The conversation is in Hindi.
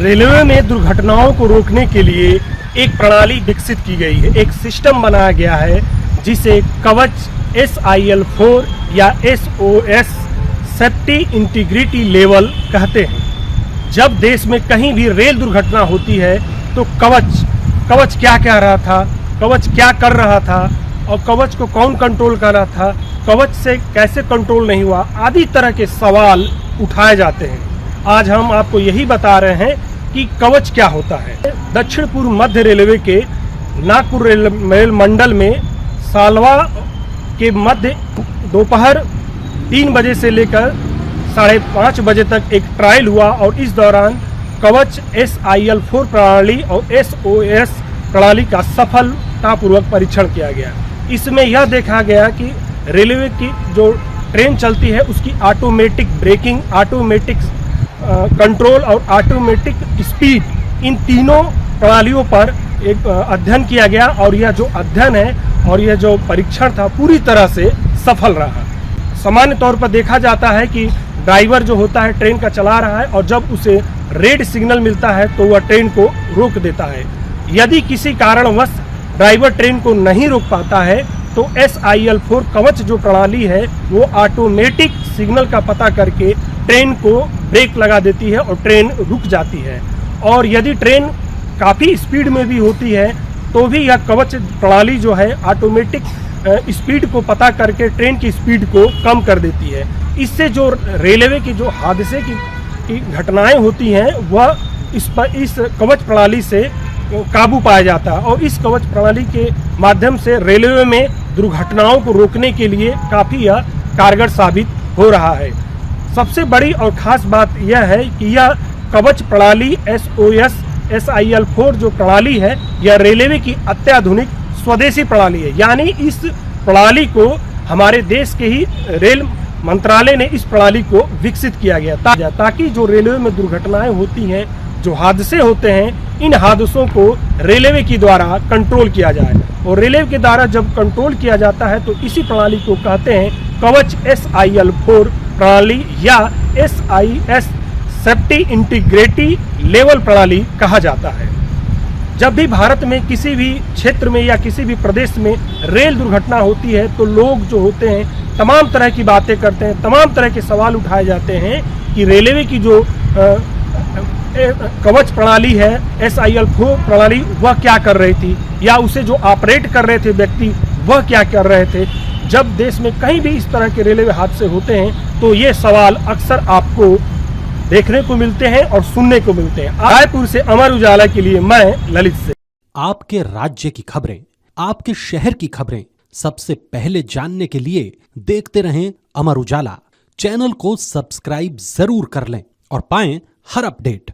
रेलवे में दुर्घटनाओं को रोकने के लिए एक प्रणाली विकसित की गई है, एक सिस्टम बनाया गया है जिसे कवच SIL4 या SOS सेफ्टी इंटीग्रिटी लेवल कहते हैं। जब देश में कहीं भी रेल दुर्घटना होती है तो कवच क्या कह रहा था, कवच क्या कर रहा था और कवच को कौन कंट्रोल कर रहा था, कवच से कैसे कंट्रोल नहीं हुआ, आदि तरह के सवाल उठाए जाते हैं। आज हम आपको यही बता रहे हैं कि कवच क्या होता है। दक्षिण पूर्व मध्य रेलवे के नागपुर रेल मंडल में सालवा के मध्य दोपहर 3 बजे से लेकर 5:30 बजे तक एक ट्रायल हुआ और इस दौरान कवच SIL4 प्रणाली और SOS प्रणाली का सफलतापूर्वक परीक्षण किया गया। इसमें यह देखा गया कि रेलवे की जो ट्रेन चलती है उसकी ऑटोमेटिक ब्रेकिंग, ऑटोमेटिक कंट्रोल और ऑटोमेटिक स्पीड, इन तीनों प्रणालियों पर एक अध्ययन किया गया और यह जो अध्ययन है और यह जो परीक्षण था पूरी तरह से सफल रहा। सामान्य तौर पर देखा जाता है कि ड्राइवर जो होता है ट्रेन का चला रहा है और जब उसे रेड सिग्नल मिलता है तो वह ट्रेन को रोक देता है। यदि किसी कारणवश ड्राइवर ट्रेन को नहीं रोक पाता है तो SIL4 कवच जो प्रणाली है वो ऑटोमेटिक सिग्नल का पता करके ट्रेन को ब्रेक लगा देती है और ट्रेन रुक जाती है। और यदि ट्रेन काफ़ी स्पीड में भी होती है तो भी यह कवच प्रणाली जो है ऑटोमेटिक स्पीड को पता करके ट्रेन की स्पीड को कम कर देती है। इससे जो रेलवे की जो हादसे की घटनाएं होती हैं वह इस कवच प्रणाली से काबू पाया जाता है और इस कवच प्रणाली के माध्यम से रेलवे में दुर्घटनाओं को रोकने के लिए काफ़ी यह कारगर साबित हो रहा है। सबसे बड़ी और ख़ास बात यह है कि यह कवच प्रणाली SOS SIL4 जो प्रणाली है यह रेलवे की अत्याधुनिक स्वदेशी प्रणाली है। यानी इस प्रणाली को हमारे देश के ही रेल मंत्रालय ने इस प्रणाली को विकसित किया गया ताकि जो रेलवे में दुर्घटनाएं होती हैं, जो हादसे होते हैं, इन हादसों को रेलवे के द्वारा कंट्रोल किया जाए। और रेलवे के द्वारा जब कंट्रोल किया जाता है तो इसी प्रणाली को कहते हैं कवच SIL4 प्रणाली या SIS सेफ्टी इंटीग्रिटी लेवल प्रणाली कहा जाता है। जब भी भारत में किसी भी क्षेत्र में या किसी भी प्रदेश में रेल दुर्घटना होती है तो लोग जो होते हैं तमाम तरह की बातें करते हैं, तमाम तरह के सवाल उठाए जाते हैं कि रेलवे की जो कवच प्रणाली है SIL4 प्रणाली वह क्या कर रही थी या उसे जो ऑपरेट कर रहे थे व्यक्ति वह क्या कर रहे थे। जब देश में कहीं भी इस तरह के रेलवे हादसे होते हैं तो ये सवाल अक्सर आपको देखने को मिलते हैं और सुनने को मिलते हैं। रायपुर से अमर उजाला के लिए मैं ललित से। आपके राज्य की खबरें, आपके शहर की खबरें सबसे पहले जानने के लिए देखते रहें अमर उजाला। चैनल को सब्सक्राइब जरूर कर लें और पाएं हर अपडेट।